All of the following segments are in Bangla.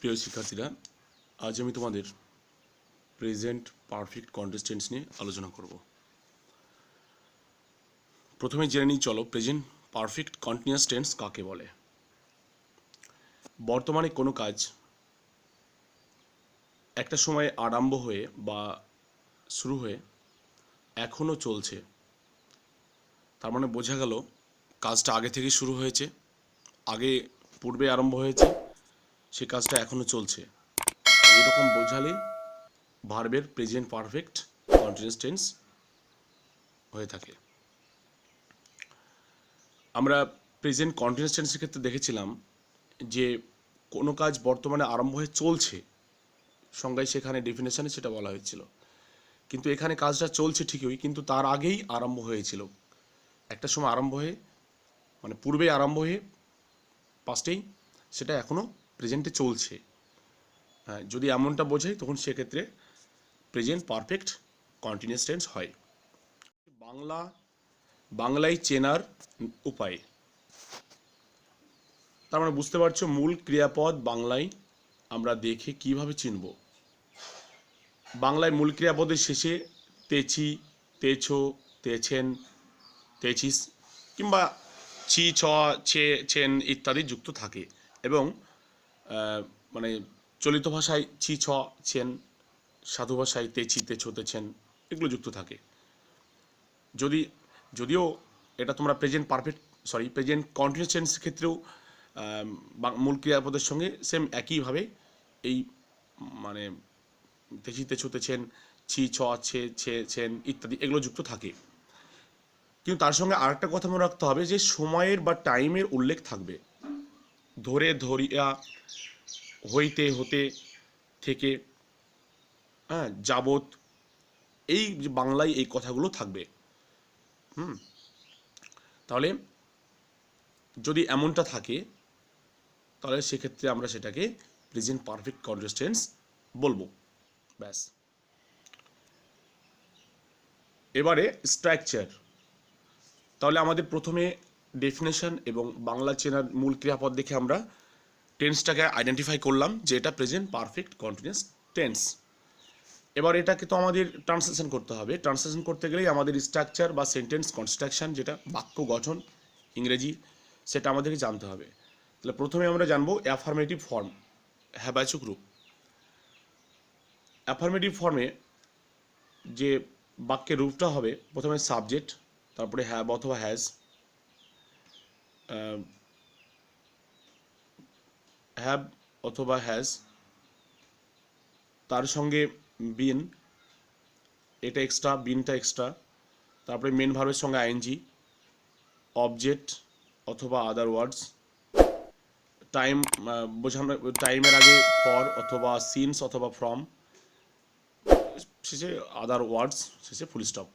প্রিয় শিক্ষার্থীরা, আজ আমি তোমাদের প্রেজেন্ট পারফেক্ট কন্টিনিউয়াস টেন্স নিয়ে আলোচনা করব। প্রথমে জেনে নিই, চলো প্রেজেন্ট পারফেক্ট কন্টিনিউয়াস টেন্স কাকে বলে। বর্তমানে কোনো কাজ একটা সময়ে আরম্ভ হয়ে বা শুরু হয়ে এখনও চলছে, তার মানে বোঝা গেল কাজটা আগে থেকে শুরু হয়েছে, আগে পূর্বে আরম্ভ হয়েছে, সে কাজটা এখনও চলছে। এরকম বোঝালে ভার্বের প্রেজেন্ট পারফেক্ট কন্টিনিউয়াস টেন্স হয়ে থাকে। আমরা প্রেজেন্ট কন্টিনিউয়াস টেন্সের ক্ষেত্রে দেখেছিলাম যে কোনো কাজ বর্তমানে আরম্ভ হয়ে চলছে, সংজ্ঞায় সেখানে ডেফিনেশনে সেটা বলা হয়েছিল, কিন্তু এখানে কাজটা চলছে ঠিকই, কিন্তু তার আগেই আরম্ভ হয়েছিল। একটা সময় আরম্ভ হয়ে মানে পূর্বে আরম্ভ হয়ে পাস্টেই সেটা এখনও প্রেজেন্টে চলছে। হ্যাঁ, যদি এমনটা বোঝাই তখন সেক্ষেত্রে প্রেজেন্ট পারফেক্ট কন্টিনিউয়াস টেন্স হয়। বাংলায় চেনার উপায়, তার মানে বুঝতে পারছো মূল ক্রিয়াপদ বাংলায় আমরা দেখে কিভাবে চিনব। বাংলায় মূল ক্রিয়াপদের শেষে তেছি, তেছো, তেছেন, তেছিস কিংবা ছি, ছ, ছে, ছেন ইত্যাদি যুক্ত থাকে এবং মানে চলিত ভাষায় ছি, ছ, ছেন, সাধু ভাষায় তেছি, তেছো, তেছেন এগুলো যুক্ত থাকে। যদিও এটা তোমরা প্রেজেন্ট কন্টিনিউয়াস টেন্সের ক্ষেত্রেও মূল ক্রিয়াপদের সঙ্গে সেম একইভাবে এই মানে তেছি, তেছো, তেছেন, ছি, ছ, ছে, ছে, ছেন ইত্যাদি এগুলো যুক্ত থাকে। কিন্তু তার সঙ্গে আরেকটা কথা মনে রাখতে হবে যে সময়ের বা টাইমের উল্লেখ থাকবে। ধরে, ধরিয়া, হইতে, হতে, থেকে, হ্যাঁ, যাবৎ, এই যে বাংলায় এই কথাগুলো থাকবে। তাহলে যদি এমনটা থাকে তাহলে সেক্ষেত্রে আমরা সেটাকে প্রেজেন্ট পারফেক্ট কন্টিনিউয়াস টেন্স বলবো। ব্যাস। এবারে স্ট্রাকচার। তাহলে আমাদের প্রথমে ডেফিনেশন এবং বাংলা চেনার মূল ক্রিয়াপদ দেখে আমরা টেন্সটাকে আইডেন্টিফাই করলাম যে এটা প্রেজেন্ট পারফেক্ট কন্টিনিউয়াস টেন্স। এবার এটাকে তো আমাদের ট্রান্সলেশন করতে হবে। ট্রান্সলেশন করতে গেলেই আমাদের স্ট্রাকচার বা সেন্টেন্স কনস্ট্রাকশন, যেটা বাক্য গঠন ইংরেজি, সেটা আমাদেরকে জানতে হবে। তাহলে প্রথমে আমরা জানবো অ্যাফার্মেটিভ ফর্ম, হ্যাবাচক রূপ। অ্যাফার্মেটিভ ফর্মে যে বাক্যের রূপটা হবে, প্রথমে সাবজেক্ট, তারপরে হ্যাভ অথবা হ্যাজ, হ্যাভ অথবা হ্যাজ, তার সঙ্গে বিন, এটা এক্সট্রা, বিনটা এক্সট্রা, তারপরে মেন ভার্বের সঙ্গে আইএনজি, অবজেক্ট অথবা আদার ওয়ার্ডস, টাইম বোঝানো, টাইমের আগে ফর অথবা সিন্স অথবা ফ্রম, শেষে আদার ওয়ার্ডস, শেষে ফুল স্টপ,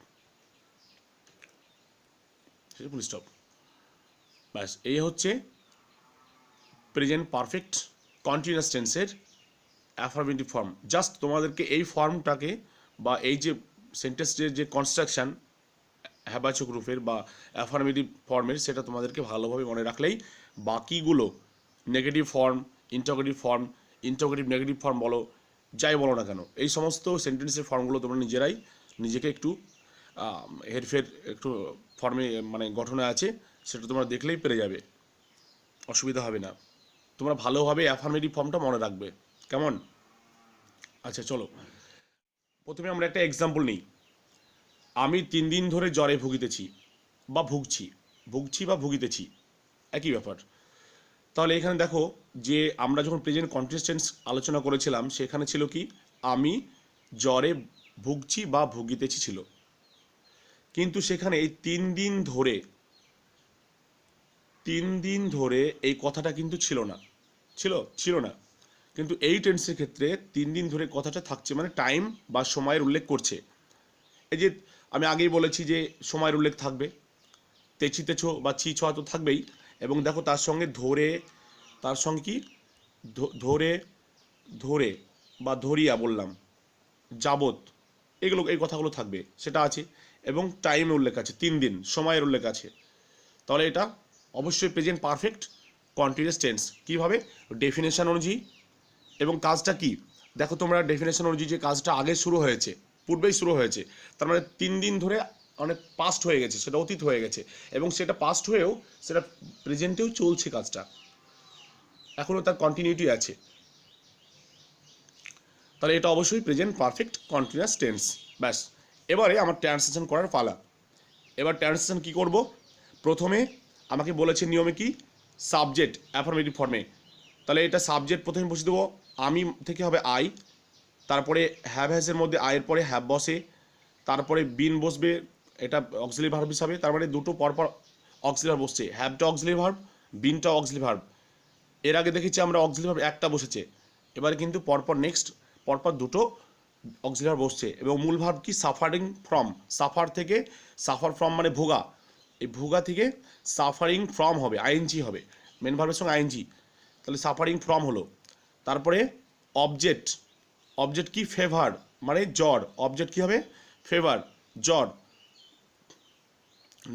ব্যাস। এই হচ্ছে প্রেজেন্ট পারফেক্ট কন্টিনিউয়াস টেন্সের অ্যাফার্মেটিভ ফর্ম। জাস্ট তোমাদেরকে এই ফর্মটাকে বা এই যে সেন্টেন্সের যে কনস্ট্রাকশন হ্যাবাচক রূপের বা অ্যাফার্মেটিভ ফর্মের, সেটা তোমাদেরকে ভালোভাবে মনে রাখলেই বাকিগুলো negative form, interrogative negative form বলো, যাই বলো না কেন, এই সমস্ত সেন্টেন্সের ফর্মগুলো তোমরা নিজেরাই নিজেকে একটু হেরফের একটু ফর্মে মানে গঠনে আছে, সেটা তোমরা দেখলেই পেরে যাবে, অসুবিধা হবে না। তোমরা ভালোভাবে অ্যাফার্মেটিভ ফর্মটা মনে রাখবে, কেমন? আচ্ছা চলো, প্রথমে আমরা একটা এক্সাম্পল নিই। আমি 3 দিন ধরে জ্বরে ভুগিতেছি বা ভুগিতেছি, একই ব্যাপার। তাহলে এখানে দেখো যে আমরা যখন প্রেজেন্ট কন্টিনিউয়াস টেন্স আলোচনা করেছিলাম, সেখানে ছিল কি আমি জ্বরে ভুগছি বা ভুগিতেছি ছিল, কিন্তু সেখানে এই 3 দিন ধরে এই কথাটা কিন্তু ছিল না। কিন্তু এই টেন্সের ক্ষেত্রে 3 দিন ধরে কথাটা থাকছে, মানে টাইম বা সময়ের উল্লেখ করছে। এই যে আমি আগেই বলেছি যে সময়ের উল্লেখ থাকবে, তেছি, তেছো বা ছি, ছ তো থাকবেই, এবং দেখো তার সঙ্গে কি ধরে বা ধরিয়া বললাম, যাবত, এই কথাগুলো থাকবে, সেটা আছে, এবং টাইমের উল্লেখ আছে, 3 দিন সময়ের উল্লেখ আছে। তাহলে এটা অবশ্যই প্রেজেন্ট পারফেক্ট কন্টিনিউয়াস টেন্স। কীভাবে? ডেফিনেশন অনুযায়ী এবং কাজটা কি দেখো তোমরা ডেফিনেশন অনুযায়ী যে কাজটা আগে শুরু হয়েছে, পূর্বেই শুরু হয়েছে, তার মানে 3 দিন ধরে অনেক পাস্ট হয়ে গেছে, সেটা অতীত হয়ে গেছে, এবং সেটা পাস্ট হয়েও সেটা প্রেজেন্টেও চলছে কাজটা, এখনও তার কন্টিনিউটি আছে, তাহলে এটা অবশ্যই প্রেজেন্ট পারফেক্ট কন্টিনিউয়াস টেন্স। ব্যাস, এবারে আমার ট্রান্সলেশন করার পালা। এবার ট্রান্সলেশন কি করব, প্রথমে আমাকে বলেছে নিয়মে কি সাবজেক্ট অ্যাফার্মেটিভ ফর্মে, তাহলে এটা সাবজেক্ট প্রথমে বসে দেবো, আমি থেকে হবে আই, তারপরে হ্যাভ হ্যাজের মধ্যে আয়ের পরে হ্যাভ বসে, তারপরে বিন বসবে, এটা অক্সিলারি ভার্ব হিসাবে, তার মানে দুটো পরপর অক্সিলারি ভার্ব বসছে, হ্যাভটা অক্সিলারি ভার্ব, বিনটা অক্সিলারি ভার্ব। এর আগে দেখেছি আমরা অক্সিলারি ভার্ব একটা বসেছে, এবারে কিন্তু পরপর নেক্সট পরপর দুটো অক্সিলারি ভার্ব বসছে, এবং মূল ভার্ব কি সাফারিং ফ্রম, সাফার থেকে সাফার ফ্রম মানে ভোগা, এই ভোগা থেকে সাফারিং ফ্রম হবে, আইএনজি হবে, মেন ভার্বের সঙ্গে আইএনজি, তাহলে সাফারিং ফ্রম হলো। তারপরে অবজেক্ট, অবজেক্ট কি ফেভার মানে জ্বর, অবজেক্ট কি হবে ফেভার জ্বর।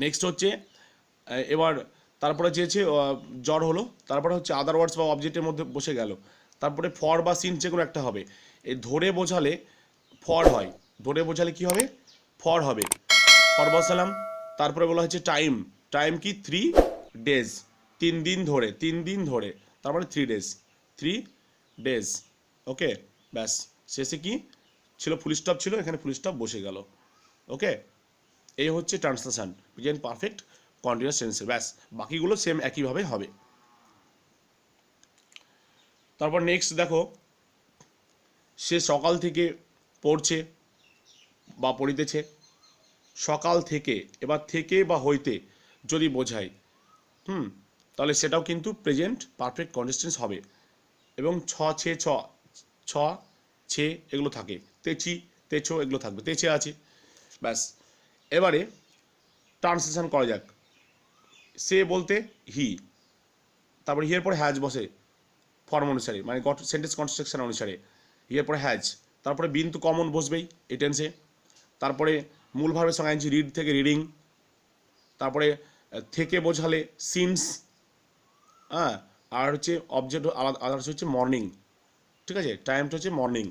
নেক্সট হচ্ছে এবার তারপরে চেয়েছে জ্বর হলো, তারপরে হচ্ছে আদার ওয়ার্ডস বা অবজেক্টের মধ্যে বসে গেল, তারপরে ফর বা সিন যে কোনো একটা হবে, এই ধরে বোঝালে ফর হয়, ধরে বোঝালে কি হবে ফর হবে, ফর বসালাম। তারপরে বলা হচ্ছে টাইম, টাইম কি 3 days, 3 দিন ধরে, 3 দিন ধরে, তারপরে 3 days, 3 days, ওকে। ব্যাস, শেষে কি ছিল ফুল স্টপ ছিল, এখানে ফুল স্টপ বসে গেল, ওকে। এই হচ্ছে ট্রান্সলেশন প্রেজেন্ট পারফেক্ট কন্টিনিউয়াস টেন্সের, ব্যাস বাকিগুলো সেম একইভাবে হবে। তারপর নেক্সট দেখো, সে সকাল থেকে পড়ছে বা পড়িতেছে, সকাল থেকে, এবার থেকে বা হইতে যদি বোঝায় তাহলে সেটাও কিন্তু প্রেজেন্ট পারফেক্ট কন্টিনিউয়াস হবে, এবং ছ ছে ছ, ছ ছে এগুলো থাকে, তেচি তেছো এগুলো থাকবে, তেছে আছে, ব্যাস। এবারে ট্রান্সলেশন করা যাক, সে বলতে হি, তারপরে হিয়ের পরে হ্যাজ বসে ফর্ম অনুসারে, মানে সেন্টেন্স কনস্ট্রাকশন অনুসারে, হিয়ের পরে হ্যাজ, তারপরে বিন তো কমন বসবেই এই টেন্সে, তারপরে মূল ভার্বের সঙ্গে আনছি রিড থেকে রিডিং, তারপরে থেকে বোঝালে সিন্স, হ্যাঁ, আর হচ্ছে অবজেক্ট আদার্স হচ্ছে মর্নিং, ঠিক আছে, টাইমটা হচ্ছে মর্নিং,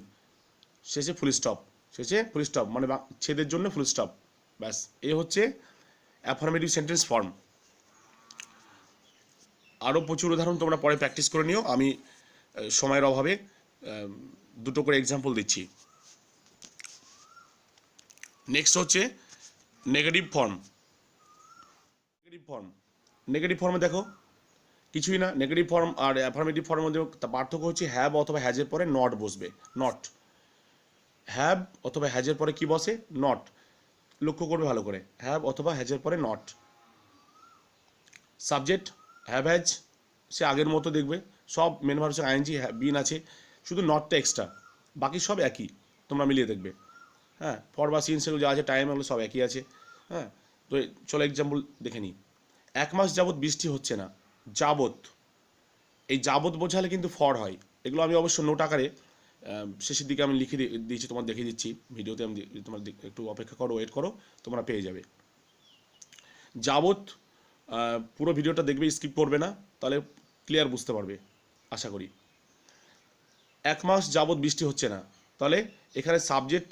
শেষে ফুল স্টপ, শেষে ফুল স্টপ মানে ছেদের জন্য ফুল স্টপ, ব্যাস। এই হচ্ছে অ্যাফার্মেটিভ সেন্টেন্স ফর্ম। আরও প্রচুর উদাহরণ তোমরা পরে প্র্যাকটিস করে নিও, আমি সময়ের অভাবে দুটো করে এক্সাম্পল দিচ্ছি। নেক্সট হচ্ছে negative form. Negative form, negative ফর্মে দেখো কিছুই না, নেগেটিভ ফর্ম আর অ্যাফার্মেটিভ ফর্মের মধ্যে পার্থক্য হচ্ছে হ্যাভ অথবা হ্যাজের পরে নট বসবে, নট, হ্যাভ অথবা হ্যাজের পরে কি বসে নট, লক্ষ্য করবে ভালো করে, হ্যাভ অথবা হ্যাজের পরে নট। সাবজেক্ট হ্যাভ হ্যাজ সে আগের মতো দেখবে, সব মেন ভার্বের সঙ্গে আইএনজি বিন আছে, শুধু নটটা এক্সট্রা, বাকি সব একই, তোমরা মিলিয়ে দেখবে, হ্যাঁ। ফর বা সিন সেগুলো যা আছে টাইম এগুলো সব একই আছে, হ্যাঁ। তো চলো এক্সাম্পল দেখে নিই। 1 মাস যাবৎ বৃষ্টি হচ্ছে না, যাবৎ, এই যাবৎ বোঝালে কিন্তু ফর হয়, এগুলো আমি অবশ্য নোট আকারে শেষের দিকে আমি লিখে দিয়েছি, তোমার দেখিয়ে দিচ্ছি ভিডিওতে, আমি তোমার একটু অপেক্ষা করো, ওয়েট করো, তোমরা পেয়ে যাবে। যাবৎ পুরো ভিডিওটা দেখবে, স্কিপ করবে না, তাহলে ক্লিয়ার বুঝতে পারবে আশা করি। 1 মাস যাবৎ বৃষ্টি হচ্ছে না, তাহলে এখানে সাবজেক্ট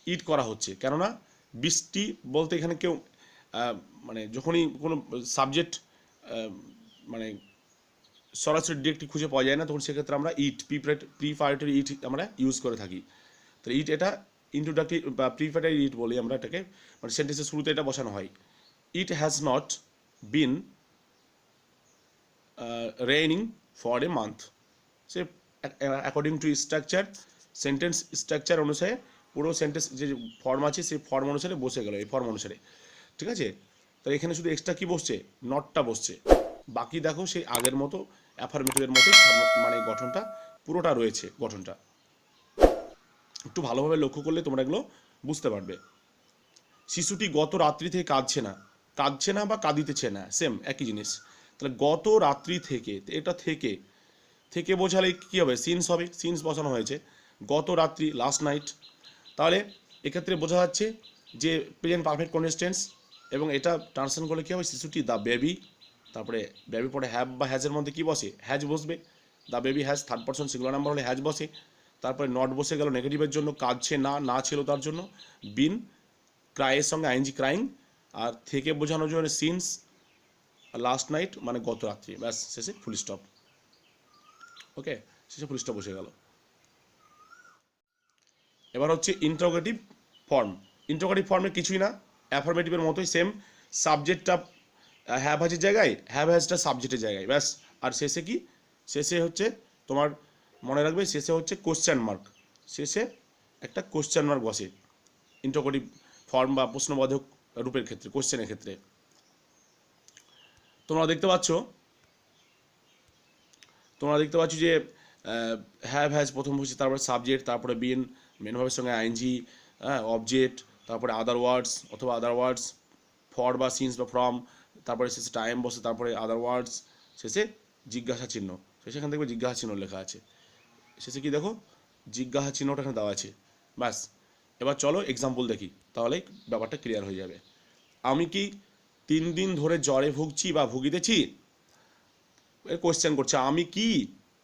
ইট করা হচ্ছে, কেননা বৃষ্টি বলতে এখানে কেউ মানে যখনই কোনো সাবজেক্ট মানে সরাসরি ডিরেক্টলি খুঁজে পাওয়া যায় না, তখন সেক্ষেত্রে আমরা ইট প্রিপারেটরি ইট আমরা ইউজ করে থাকি। তো ইট এটা ইন্ট্রোডাক্টিভ বা প্রিপারেটরি ইট বলি আমরা এটাকে, মানে সেন্টেন্সের শুরুতে এটা বসানো হয়। It has not been raining for a month, say according to structure, sentence structure অনুসারে পুরো সেন্টেন্স যে ফর্ম আছে সেই ফর্ম অনুসারে বসে গেল, এই ফর্ম অনুসারে, ঠিক আছে। তো এখানে শুধু এক্সট্রা কি বসছে, নটটা বসছে, বাকি দেখো সেই আগের মতো অ্যাফার্মেটিভের মতোই মানে গঠনটা পুরোটা রয়েছে, গঠনটা একটু ভালোভাবে লক্ষ্য করলে তোমরা এগুলো বুঝতে পারবে। শিশুটি গত রাত্রি থেকে কাঁদছে না, কাঁদছে না বা কাঁদিতেছে না সেম একই জিনিস, তাহলে গত রাত্রি থেকে, এটা থেকে, থেকে বোঝালে কী হবে সিন্স হবে, সিন্স বসানো হয়েছে, গত রাত্রি লাস্ট নাইট, তাহলে এক্ষেত্রে বোঝা যাচ্ছে যে প্রেজেন্ট পারফেক্ট কন্টিনিউয়াস টেন্স, এবং এটা ট্রান্সলেশন করলে কী হবে শিশুটি দ্য বেবি, তারপরে বেবি পরে হ্যাভ বা হ্যাজের মধ্যে কী বসে হ্যাজ বসবে, the baby has, third person singular number হলে হ্যাজ বসে, তারপরে নট বসে গেল নেগেটিভের জন্য, কাঁদছে না ছিল তার জন্য, বিন, ক্রাইয়ের সঙ্গে আইএনজি ক্রাইং, আর থেকে বোঝানোর জন্য সিন্স, লাস্ট নাইট মানে গত রাত্রি, ব্যাস শেষে ফুল স্টপ। ওকে, শেষে ফুল স্টপ বসে গেল। এবার হচ্ছে ইন্টারোগেটিভ ফর্ম। ইন্টারোগেটিভ ফর্মে কিছুই না, অ্যাফার্মেটিভের মতোই সেম, সাবজেক্টটা হ্যাভ হ্যাজের জায়গায়, হ্যাভ হ্যাজটা সাবজেক্টের জায়গায়, ব্যাস। আর শেষে কি, শেষে হচ্ছে তোমার মনে রাখবে, শেষে হচ্ছে কোশ্চেন মার্ক, শেষে একটা কোশ্চেন মার্ক বসে ইন্টারোগেটিভ ফর্ম বা প্রশ্নবোধক রূপের ক্ষেত্রে, কোশ্চেনের ক্ষেত্রে। তোমরা দেখতে পাচ্ছ যে হ্যাভ হ্যাজ প্রথম হচ্ছে, তারপরে সাবজেক্ট, তারপরে বিন, মেন ভার্বের সঙ্গে আইএনজি, অবজেক্ট, তারপরে আদার ওয়ার্ডস অথবা আদার ওয়ার্ডস, ফর বা সিন্স বা ফ্রম, তারপরে শেষে টাইম বসে, তারপরে আদার ওয়ার্ডস, শেষে জিজ্ঞাসা চিহ্ন, শেষে এখান থেকে জিজ্ঞাসা চিহ্ন লেখা আছে, শেষে কি দেখো জিজ্ঞাসা চিহ্নটা এখানে দেওয়া আছে, ব্যাস। এবার চলো এক্সাম্পল দেখি, তাহলে ব্যাপারটা ক্লিয়ার হয়ে যাবে। আমি কি 3 দিন ধরে জ্বরে ভুগছি বা ভুগিতেছি, কোশ্চেন করছে, আমি কি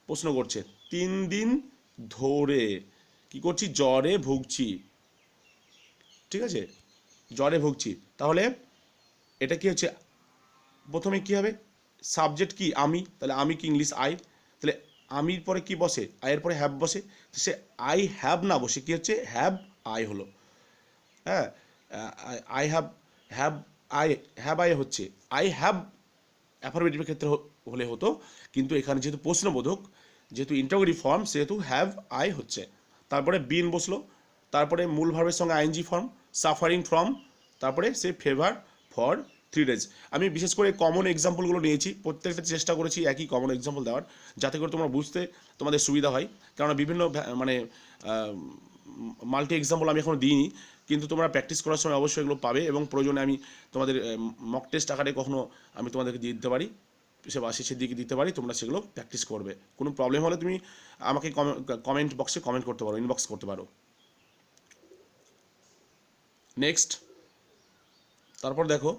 প্রশ্ন করছে, 3 দিন ধরে কি করছি, জ্বরে ভুগছি, ঠিক আছে, জ্বরে ভুগছি। তাহলে এটা কি হচ্ছে, প্রথমে কি হবে, সাবজেক্ট কি আমি, তাহলে আমি কি ইংলিশ আই, তাহলে আমির পরে কি বসে, আয়ের পরে হ্যাভ বসে, সে আই হ্যাভ না বসে কি হচ্ছে, হ্যাভ আই হলো, হ্যাঁ, আই হ্যাভ আই হচ্ছে, আই হ্যাভ অ্যাফার্মেটিভের ক্ষেত্রে হলে হতো, কিন্তু এখানে যেহেতু প্রশ্নবোধক, যেহেতু ইন্টারোগেটিভ ফর্ম, সেহেতু হ্যাভ আই হচ্ছে। তারপরে বিন বসলো, তারপরে মূল ভার্বের সঙ্গে আইএনজি ফর্ম, সাফারিং ফ্রম, তারপরে সে ফেভার ফর 3 days। আমি বিশেষ করে কমন এক্সাম্পলগুলো নিয়েছি, প্রত্যেকটা চেষ্টা করেছি একই কমন এক্সাম্পল দেওয়ার, যাতে করে তোমরা বুঝতে তোমাদের সুবিধা হয়, কেননা বিভিন্ন মানে মাল্টি এক্সাম্পল আমি এখনও দিইনি, কিন্তু তোমরা প্র্যাকটিস করার সময় অবশ্যই এগুলো পাবে, এবং প্রয়োজনে আমি তোমাদের মক টেস্ট আকারে কখনো আমি তোমাদেরকে দিয়ে দিতে পারি, শেষের দিকে দিতে পারি, তোমরা সেগুলো প্র্যাকটিস করবে। কোনো প্রবলেম হলে তুমি আমাকে কমেন্ট বক্সে কমেন্ট করতে পারো, ইনবক্স করতে পারো। নেক্সট, তারপর দেখো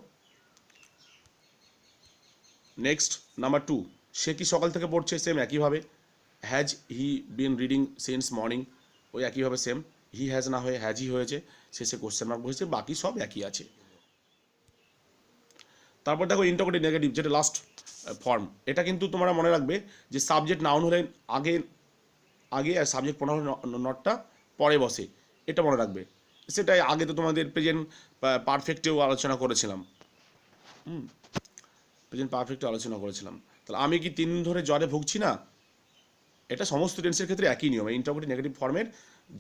নেক্সট নাম্বার 2, সে কি সকাল থেকে পড়ছে, সেম একইভাবে, has he bin reading since morning, ওই একইভাবে সেম, হি হ্যাজ না হয়ে হ্যাজ হি হয়েছে, শেষে কোশ্চেন মার্ক বসেছে, বাকি সব একই আছে। তারপর দেখো ইন্টারোগেটিভ নেগেটিভ, যেটা লাস্ট ফর্ম, এটা কিন্তু তোমরা মনে রাখবে যে সাবজেক্ট নাউন হলে আগে আর সাবজেক্ট প্রোনাউন নটটা পরে বসে, এটা মনে রাখবে। সেটাই আগে তো তোমাদের প্রেজেন্ট পারফেক্টেও আলোচনা করেছিলাম, প্রেজেন্ট পারফেক্টে আলোচনা করেছিলাম। তাহলে আমি কি 3 দিন ধরে জ্বরে ভুগছি না, এটা সমস্ত টেন্সের ক্ষেত্রে একই নিয়ম। ইন্টারোগেটিভ নেগেটিভ ফর্মের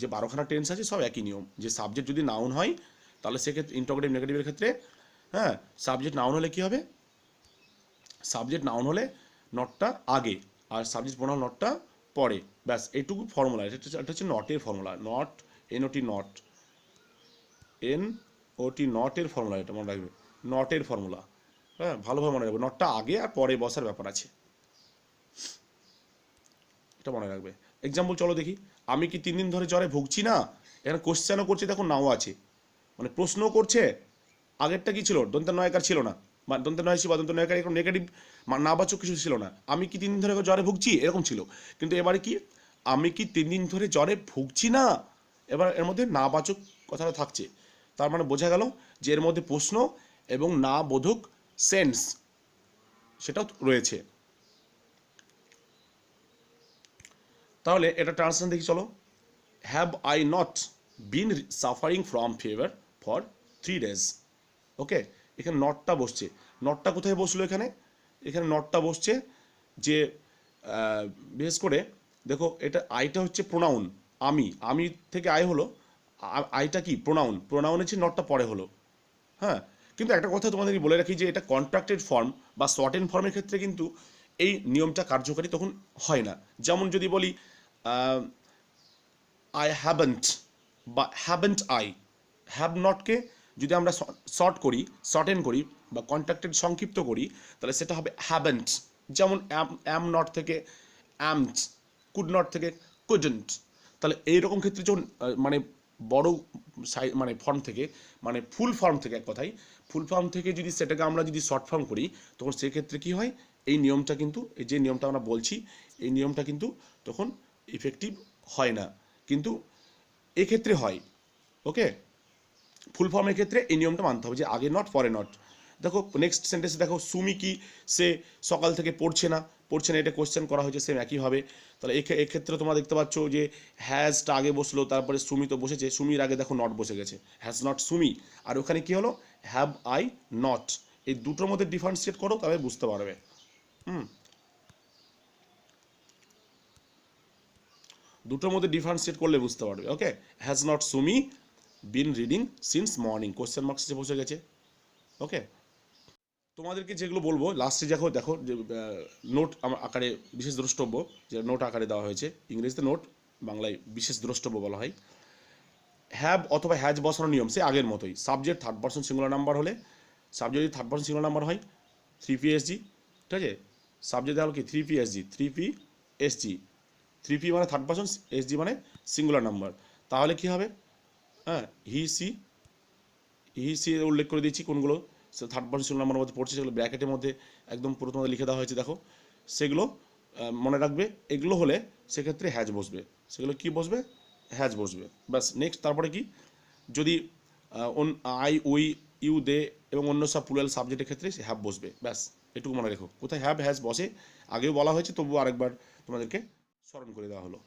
যে 12খানা টেন্স আছে সব একই নিয়ম, যে সাবজেক্ট যদি নাউন হয় তাহলে সেক্ষেত্রে ইন্টারোগেটিভ নেগেটিভের ক্ষেত্রে, হ্যাঁ, সাবজেক্ট নাউন হলে কি হবে, সাবজেক্ট নাউন হলে নটটা আগে আর সাবজেক্ট প্রোনাউন নটটা পরে, ব্যাস এইটুকু ফর্মুলা। এটা হচ্ছে নটের formula, not N O T not, N O T নটের ফর্মুলা, এটা মনে রাখবে, নটের ফর্মুলা, হ্যাঁ, ভালোভাবে মনে রাখবে, নটটা আগে আর পরে বসার ব্যাপার আছে, এটা মনে রাখবে। এক্সাম্পল চলো দেখি, আমি কি 3 দিন ধরে জ্বরে ভুগছি না, এখানে কোশ্চেনও করছে, দেখো নাও আছে, মানে প্রশ্নও করছে। আগেরটা কি ছিল, দন্তের নয়কার ছিল না, বা দন্তের নয় বা দন্তের নয়কার এরকম নেগেটিভ নাবাচক কিছু ছিল না, আমি কি 3 দিন ধরে জ্বরে ভুগছি এরকম ছিল, কিন্তু এবারে কি, আমি কি 3 দিন ধরে জ্বরে ভুগছি না, এবার এর মধ্যে নাবাচক কথাটা থাকছে, তার মানে বোঝা গেল যে এর মধ্যে প্রশ্ন এবং না বোধক সেন্স সেটাও রয়েছে। তাহলে এটা ট্রান্সলেশন দেখি চলো, have I not been suffering from fever for 3 days। ওকে, এখানে নটটা বসছে, নটটা কোথায় বসলো, এখানে নটটা বসছে যে বিশেষ করে দেখো, এটা আইটা হচ্ছে প্রোনাউন, আমি থেকে আই হলো, আইটা কি প্রোনাউন, প্রোনাউনের যে নটটা পরে হলো, হ্যাঁ। কিন্তু একটা কথা তোমাদেরকে বলে রাখি যে এটা কন্ট্রাক্টেড ফর্ম বা শর্টেন ফর্মের ক্ষেত্রে কিন্তু এই নিয়মটা কার্যকারী তখন হয় না। যেমন যদি বলি আই হ্যাভেন্ট বা হ্যাভেন্ট আই, হ্যাভ নটকে যদি আমরা শর্টেন করি বা কন্ট্রাক্টেড সংক্ষিপ্ত করি, তাহলে সেটা হবে হ্যাভেন্ট। যেমন অ্যাম নট থেকে অ্যামড, কুড নট থেকে কুডন্ট। তাহলে এইরকম ক্ষেত্রে যখন মানে বড় মানে ফর্ম থেকে, মানে ফুল ফর্ম থেকে, এক কথায় ফুল ফর্ম থেকে যদি সেটাকে আমরা যদি শর্ট ফর্ম করি, তখন সেক্ষেত্রে কি হয়, এই নিয়মটা কিন্তু, এই যে নিয়মটা আমরা বলছি, এই নিয়মটা কিন্তু তখন ইফেক্টিভ হয় না, কিন্তু এক্ষেত্রে হয়। ওকে, ফুল ফর্মের ক্ষেত্রে এই নিয়মটা মানতে হবে যে আগে নট পরে নট। দেখো নেক্সট সেন্টেন্সে দেখো, সুমি কি সে সকাল থেকে পড়ছে না, এটা কোশ্চেন করা হয়েছে সেম একইভাবে। তাহলে এক্ষেত্রে তোমরা দেখতে পাচ্ছ যে হ্যাজটা আগে বসলো, তারপরে সুমি তো বসেছে, সুমির আগে দেখো নট বসে গেছে, হ্যাজ নট সুমি। আর ওখানে কি হলো, হ্যাভ আই নট। এই দুটোর মধ্যে ডিফারেন্সিয়েট করো, তবে বুঝতে পারবে। দুটোর মধ্যে ডিফারেন্সিয়েট করলে বুঝতে পারবে। Okay, has not Sumi been reading since morning, question marks এসে বসে গেছে। ওকে, তোমাদেরকে যেগুলো বলবো লাস্টে দেখো, যে নোট আকারে বিশেষ দ্রষ্টব্য, যে নোট আকারে দেওয়া হয়েছে, ইংরেজিতে নোট, বাংলায় বিশেষ দ্রষ্টব্য বলা হয়। হ্যাভ অথবা হ্যাজ বসানোর নিয়ম সে আগের মতোই। Subject third person singular number হলে, সাবজেক্ট যদি থার্ড পারসন সিঙ্গুলার নাম্বার হয় 3PSG, ঠিক আছে। সাবজেক্ট দেওয়া হলো কি 3PSG, 3PSG, 3P মানে থার্ড পারসন, SG মানে সিঙ্গুলার নাম্বার। তাহলে কি হবে, হ্যাঁ, হি সি উল্লেখ করে দিচ্ছি কোনগুলো থার্ড পারসন সিঙ্গুলার নাম্বারের মধ্যে পড়ছে, সেগুলো ব্র্যাকেটের মধ্যে একদম পুরো তোমাদের লিখে দেওয়া হয়েছে, দেখো সেগুলো মনে রাখবে। এগুলো হলে সেক্ষেত্রে হ্যাজ বসবে, সেগুলো কি বসবে, হ্যাজ বসবে, ব্যাস। নেক্সট তারপরে কি, যদি আই, উই, ইউ, দে এবং অন্য সব প্লুরাল সাবজেক্টের ক্ষেত্রে হ্যাভ বসবে, ব্যাস। এটুকু মনে রেখো, কোথায় হ্যাভ হ্যাজ বসে আগেও বলা হয়েছে, তবুও আরেকবার তোমাদেরকে স্মরণ করে দেওয়া হলো।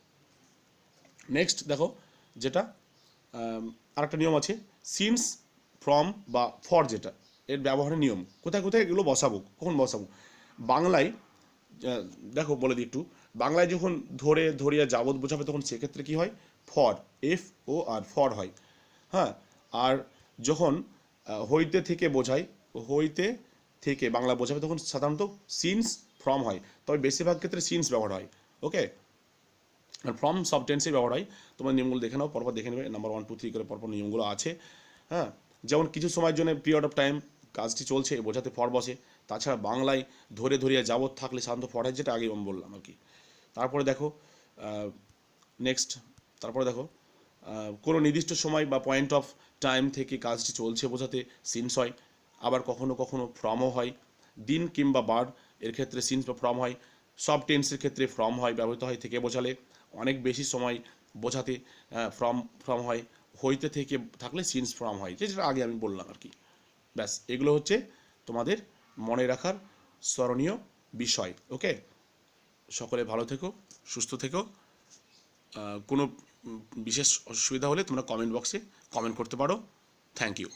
নেক্সট দেখো, যেটা আরেকটা নিয়ম আছে, সিন্স, ফ্রম বা ফর, যেটা এর ব্যবহারের নিয়ম, কোথায় কোথায় এগুলো বসাবো, কখন বসাবো। বাংলায় দেখো বলে দিই একটু, বাংলায় যখন ধরিয়া যাবত বোঝাবে তখন সেক্ষেত্রে কি হয়, ফর, FOR, ফর হয়। হ্যাঁ, আর যখন হইতে থেকে বোঝায়, হইতে থেকে বাংলা বোঝাবে তখন সাধারণত সিন্স, ফ্রম হয়, তবে বেশিরভাগ ক্ষেত্রে সিন্স ব্যবহার হয়। ওকে, আর ফ্রম সব টেন্সে ব্যবহার হয়। তোমার নিয়মগুলো দেখে নাও, পরপর দেখে নেবে, নাম্বার 1 2 3 করে পরপর নিয়মগুলো আছে। হ্যাঁ, যেমন কিছু সময়ের জন্য, পিরিয়ড অফ টাইম, কাজটি চলছে বোঝাতে ফর বসে। তাছাড়া বাংলায় ধরিয়া যাবত থাকলে সাধারণত ফর হয়, যেটা আগে আমি বললাম আর কি। তারপরে দেখো নেক্সট, তারপরে দেখো কোনো নির্দিষ্ট সময় বা পয়েন্ট অফ টাইম থেকে কাজটি চলছে বোঝাতে সিন্স হয়। আবার কখনো কখনো ফ্রমও হয়। দিন কিংবা বার এর ক্ষেত্রে সিন্স বা ফ্রম হয়। সব টেন্সের ক্ষেত্রে ফ্রম হয়, ব্যবহৃত হয় থেকে বোঝালে। অনেক বেশি সময় বোঝাতে ফ্রম হয়। হইতে থেকে থাকলে সিন্স ফ্রম হয়, যেটা আগে আমি বললাম আর কি। ব্যাস, এগুলো হচ্ছে তোমাদের মনে রাখার স্মরণীয় বিষয়। ওকে, সকলে ভালো থেকো, সুস্থ থেকো। কোনো বিশেষ অসুবিধা হলে তোমরা কমেন্ট বক্সে কমেন্ট করতে পারো। Thank you.